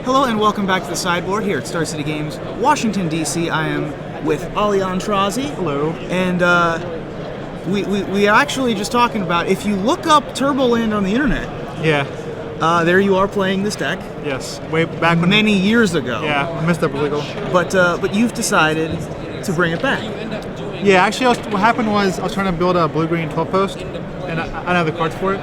Hello and welcome back to the sideboard here at Star City Games, Washington, D.C. I am with Aintrazi. Hello. And we are actually just talking about, if you look up Turboland on the internet, there you are playing this deck. Yes, way back when, many years ago. Yeah, I missed up illegal. But you've decided to bring it back. Yeah, actually, what happened was I was trying to build a blue-green 12-post, and I didn't have the cards for it.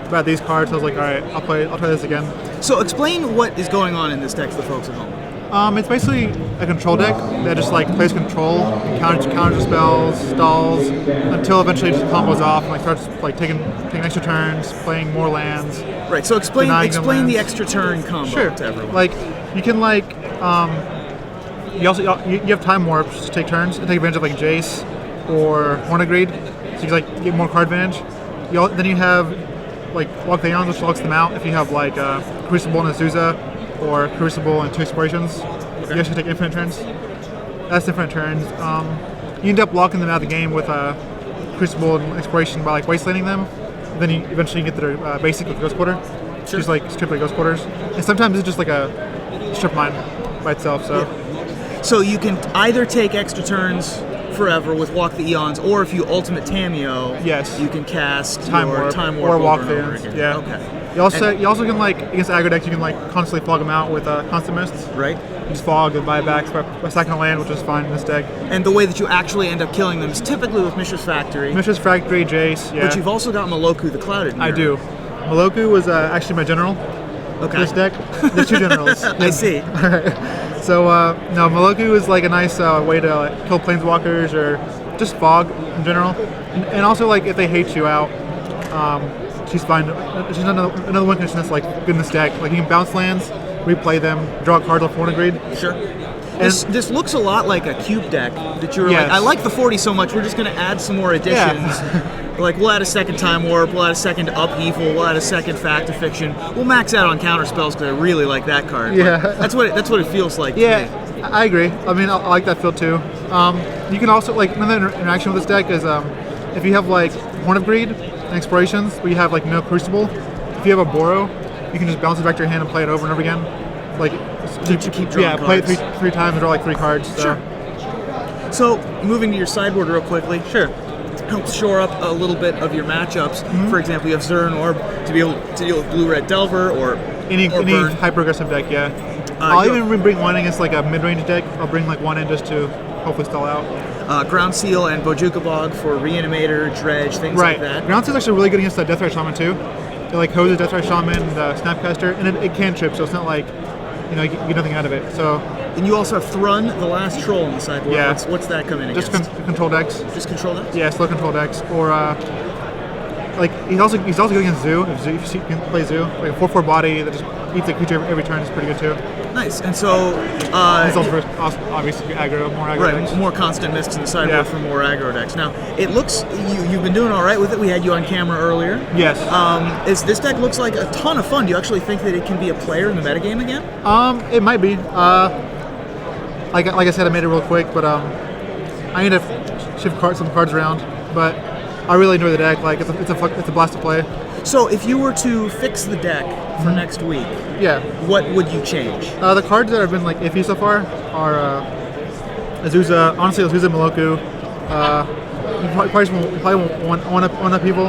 But these cards, I was like, all right, I'll try this again. So explain what is going on in this deck to the folks at home. It's basically a control deck that just like plays control, counters spells, stalls, until eventually it just combos off and like starts like taking extra turns, playing more lands. Right. So explain the extra turn combo to everyone. Like you can like you have time warps to take turns and take advantage of like Jace or Hornagreed, so you can like get more card advantage. Then you have like Lock the Aeons, which locks them out if you have like Crucible and Azusa, or Crucible and 2 Explorations. You actually take infinite turns. That's infinite turns. You end up locking them out of the game with Crucible and Exploration by like wastelanding them. Then you eventually get their basic with Ghost Quarter. Sure. Just like strictly Ghost Quarters. And sometimes it's just like a strip mine by itself. So. Yeah. So you can either take extra turns forever with Walk the Eons, or if you ultimate Tameo, you can cast Time Warp or Walk the Eons. Yeah. Okay. You also can like against aggro decks you can like constantly fog them out with Constant Mists. Right. You just fog and buybacks by sacking a land, which is fine in this deck. And the way that you actually end up killing them is typically with Mishra's Factory. Mishra's Factory, Jace. Yeah. But you've also got Moloku the Clouded Mirror. I do. Moloku was actually my general. Okay. This deck. There's 2 generals. I see. Alright. So no, Moloku is like a nice way to kill planeswalkers or just fog in general, and also like if they hate you out, she's fine. She's another one that's like good in this deck. Like you can bounce lands, replay them, draw a card off Hornagreed. Sure. This looks a lot like a cube deck that you were like, I like the 40 so much, we're just going to add some more additions. Yeah. Like we'll add a second Time Warp, we'll add a second Upheaval, we'll add a second Fact of Fiction. We'll max out on counter spells because I really like that card. Yeah. That's what it feels like. Yeah, to me. I agree. I mean, I like that feel too. You can also like another interaction with this deck is if you have like Horn of Greed and Explorations, where you have like no Crucible. If you have a Borrow, you can just bounce it back to your hand and play it over and over again. Like to keep drawing play cards. it three times and draw like 3 cards. So. Sure. So moving to your sideboard real quickly. Sure. Helps shore up a little bit of your matchups. For example, you have Zern Orb to be able to deal with Blue-Red Delver or any hyper-aggressive deck, yeah. I'll even bring one against like a mid-range deck. I'll bring like one in just to hopefully stall out. Ground Seal and Bojuka Bog for Reanimator, Dredge, things like that. Ground Seal is actually really good against Deathray Shaman too. It like hoses Deathray Shaman, Snapcaster, and it can trip, so it's not like you get nothing out of it. So. And you also have Thrun, the last troll on the sideboard. Yeah. What's that coming against? Just control decks. Just control decks? Yeah, slow control decks. Or like he's also good against Zoo. If you can play Zoo, like a 4/4 body that just eats a creature every turn is pretty good too. Nice. And so it's also obviously more aggro decks. More constant mists in the sideboard for more aggro decks. Now it looks you've been doing all right with it. We had you on camera earlier. Yes. This deck looks like a ton of fun. Do you actually think that it can be a player in the metagame again? It might be. Like I said, I made it real quick, but I need to shift some cards around. But I really enjoy the deck. Like it's a blast to play. So if you were to fix the deck for next week, what would you change? The cards that have been like iffy so far are Azusa. Honestly, Azusa, Moloku. You probably want one up people,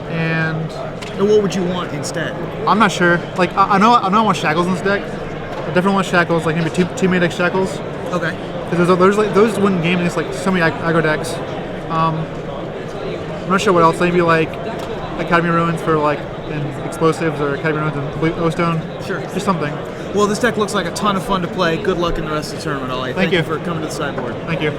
and what would you want instead? I'm not sure. Like I know I want Shackles in this deck. I definitely want Shackles, like maybe two main deck Shackles. Okay. Because those win games against like so many aggro decks. I'm not sure what else. Maybe like Academy Ruins for like in explosives, or Academy Ruins and Glowstone. Sure. Just something. Well, this deck looks like a ton of fun to play. Good luck in the rest of the tournament, Ollie. Thank you for coming to the sideboard. Thank you.